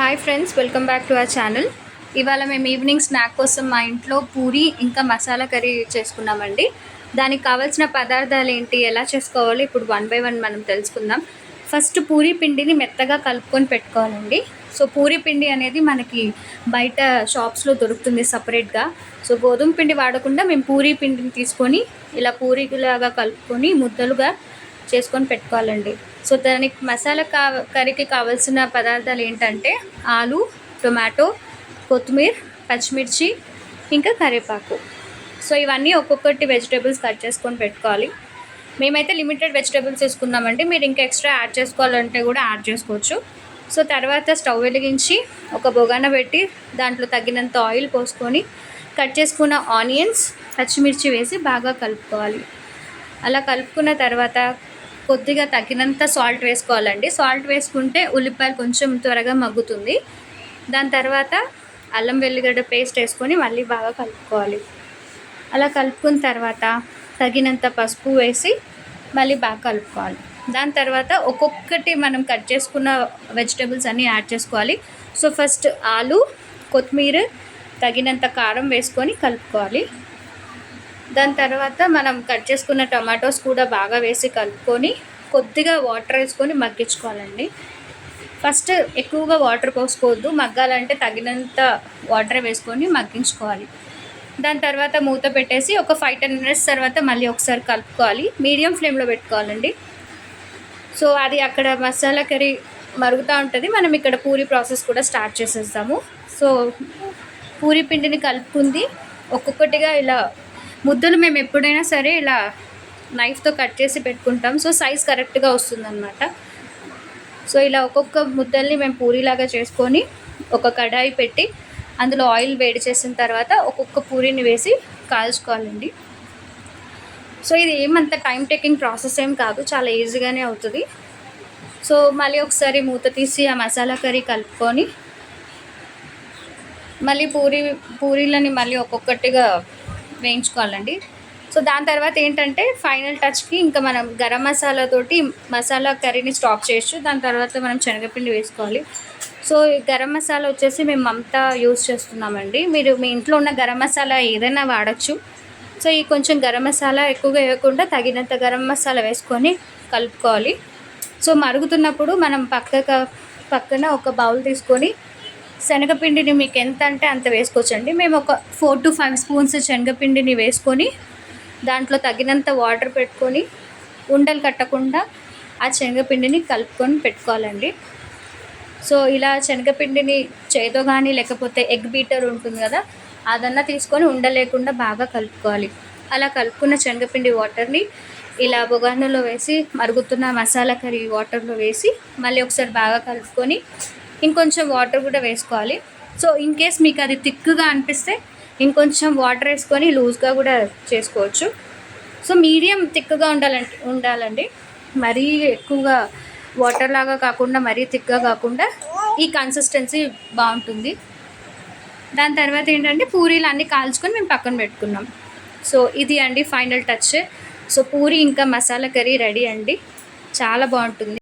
Hi friends, welcome back to our channel. ఇవాళ మేము evening snack కోసం మా ఇంట్లో పూరి ఇంకా మసాలా కర్రీ చేసుకున్నామండి. దానికి కావాల్సిన పదార్థాలు ఏంటి, ఎలా చేసుకోవాలో ఇప్పుడు వన్ బై వన్ మనం తెలుసుకుందాం. ఫస్ట్ పూరి పిండిని మెత్తగా కలుపుకొని పెట్టుకోవాలండి. సో పూరి పిండి అనేది మనకి బయట షాప్స్లో దొరుకుతుంది సపరేట్గా. సో గోధుమ పిండి వాడకుండా మేము పూరి పిండిని తీసుకొని ఇలా పూరీలాగా కలుపుకొని ముద్దలుగా చేసుకొని పెట్టుకోవాలండి. సో దానికి మసాలా కర్రీకి కావాల్సిన పదార్థాలు ఏంటంటే ఆలు, టొమాటో, కొత్తిమీర, పచ్చిమిర్చి, ఇంకా కరివేపాకు. సో ఇవన్నీ ఒక్కొక్కటి వెజిటేబుల్స్ కట్ చేసుకొని పెట్టుకోవాలి. మేమైతే లిమిటెడ్ వెజిటేబుల్స్ తీసుకున్నామండి. మీరు ఇంకా ఎక్స్ట్రా యాడ్ చేసుకోవాలంటే కూడా యాడ్ చేసుకోవచ్చు. సో తర్వాత స్టవ్ వెలిగించి ఒక బొగాన పెట్టి దాంట్లో తగినంత ఆయిల్ పోసుకొని కట్ చేసుకున్న ఆనియన్స్, పచ్చిమిర్చి వేసి బాగా కలుపుకోవాలి. అలా కలుపుకున్న తర్వాత కొద్దిగా తగినంత సాల్ట్ వేసుకోవాలండి. సాల్ట్ వేసుకుంటే ఉల్లిపాయలు కొంచెం త్వరగా మగ్గుతుంది. దాని తర్వాత అల్లం వెల్లిగడ్డ పేస్ట్ వేసుకొని మళ్ళీ బాగా కలుపుకోవాలి. అలా కలుపుకున్న తర్వాత తగినంత పసుపు వేసి మళ్ళీ బాగా కలుపుకోవాలి. దాని తర్వాత ఒక్కొక్కటి మనం కట్ చేసుకున్న వెజిటేబుల్స్ అన్నీ యాడ్ చేసుకోవాలి. సో ఫస్ట్ ఆలు, కొత్తిమీర, తగినంత కారం వేసుకొని కలుపుకోవాలి. దాని తర్వాత మనం కట్ చేసుకున్న టమాటోస్ కూడా బాగా వేసి కలుపుకొని కొద్దిగా వాటర్ వేసుకొని మగ్గించుకోవాలండి. ఫస్ట్ ఎక్కువగా వాటర్ పోసుకోవద్దు, మగ్గాలంటే తగినంత వాటర్ వేసుకొని మగ్గించుకోవాలి. దాని తర్వాత మూత పెట్టేసి ఒక 5-10 మినిట్స్ తర్వాత మళ్ళీ ఒకసారి కలుపుకోవాలి. మీడియం ఫ్లేమ్లో పెట్టుకోవాలండి. సో అది అక్కడ మసాలా కర్రీ మరుగుతూ ఉంటుంది, మనం ఇక్కడ పూరి ప్రాసెస్ కూడా స్టార్ట్ చేసేస్తాము. సో పూరి పిండిని కలుపుకుంది ఒక్కొక్కటిగా ఇలా ముద్దలు మేము ఎప్పుడైనా సరే ఇలా నైఫ్తో కట్ చేసి పెట్టుకుంటాం. సో సైజ్ కరెక్ట్గా వస్తుందన్నమాట. సో ఇలా ఒక్కొక్క ముద్దల్ని మేము పూరీలాగా చేసుకొని ఒక కడాయి పెట్టి అందులో ఆయిల్ వేడి చేసిన తర్వాత ఒక్కొక్క పూరీని వేసి కాల్చుకోవాలండి. సో ఇది ఏమంత టైం టేకింగ్ ప్రాసెస్ ఏం కాదు, చాలా ఈజీగానే అవుతుంది. సో మళ్ళీ ఒకసారి మూత తీసి ఆ మసాలా కర్రీ కలుపుకొని మళ్ళీ పూరీలని మళ్ళీ ఒక్కొక్కటిగా వేయించుకోవాలండి. సో దాని తర్వాత ఏంటంటే ఫైనల్ టచ్కి ఇంకా మనం గరం మసాలాతోటి మసాలా కర్రీని స్టాప్ చేయొచ్చు. దాని తర్వాత మనం శనగపిండి వేసుకోవాలి. సో ఈ గరం మసాలా వచ్చేసి మేము మమతా యూజ్ చేస్తున్నామండి. మీరు మీ ఇంట్లో ఉన్న గరం మసాలా ఏదైనా వాడచ్చు. సో ఈ కొంచెం గరం మసాలా ఎక్కువగా వేయకుండా తగినంత గరం మసాలా వేసుకొని కలుపుకోవాలి. సో మరుగుతున్నప్పుడు మనం పక్కన ఒక బౌల్ తీసుకొని శనగపిండిని మీకు ఎంత అంటే అంత వేసుకోవచ్చండి. మేము ఒక 4 to 5 స్పూన్స్ శనగపిండిని వేసుకొని దాంట్లో తగినంత వాటర్ పెట్టుకొని ఉండలు కట్టకుండా ఆ శనగపిండిని కలుపుకొని పెట్టుకోవాలండి. సో ఇలా శనగపిండిని చేతో కానీ లేకపోతే ఎగ్ బీటర్ ఉంటుంది కదా, అదన్నా తీసుకొని ఉండలేకుండా బాగా కలుపుకోవాలి. అలా కలుపుకున్న శనగపిండి వాటర్ని ఇలా బొగానలో వేసి మరుగుతున్న మసాలా కర్రీ వాటర్లో వేసి మళ్ళీ ఒకసారి బాగా కలుపుకొని ఇంకొంచెం వాటర్ కూడా వేసుకోవాలి. సో ఇన్ కేస్ మీకు అది థిక్గా అనిపిస్తే ఇంకొంచెం వాటర్ వేసుకొని లూజ్గా కూడా చేసుకోవచ్చు. సో మీడియం థిక్గా ఉండాలండి. మరీ ఎక్కువగా వాటర్ లాగా కాకుండా మరీ థిక్గా కాకుండా ఈ కన్సిస్టెన్సీ బాగుంటుంది. దాని తర్వాత ఏంటంటే పూరీలు అన్నీ కాల్చుకొని మేము పక్కన పెట్టుకున్నాం. సో ఇది అండి ఫైనల్ టచ్. సో పూరి ఇంకా మసాలా కర్రీ రెడీ అండి, చాలా బాగుంటుంది.